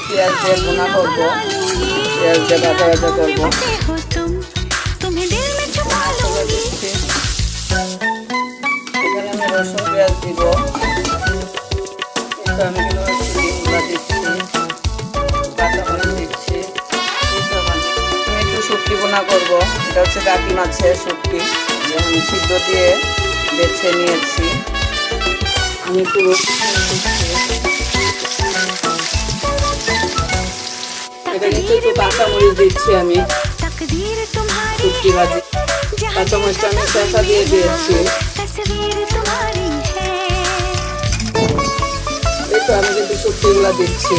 পেঁয়াজ দিয়ে ভুনা করবো, পেঁয়াজ দিয়ে ভাজা ভাজা করবো। মশলা দিচ্ছি, এখানে আমি রসুন পেঁয়াজ দিব, কিন্তু আমি কিন্তু ডিমগুলো দিচ্ছি, কাঁচামরিচ দিচ্ছি। আমি একটু শুটকি ভুনা করবো, এটা হচ্ছে কাকি মাছের শুটকি, যেমন সিদ্ধ দিয়ে বেছে নিয়েছি। আমি একটু এটা কিন্তু একটু কাঁচামরিচ দিচ্ছি, আমি শুটকি ভাজি কাঁচামরিচটা আমি শসা দিয়ে দিয়েছি। এই তো আমি কিন্তু শুটকিগুলো দিচ্ছি।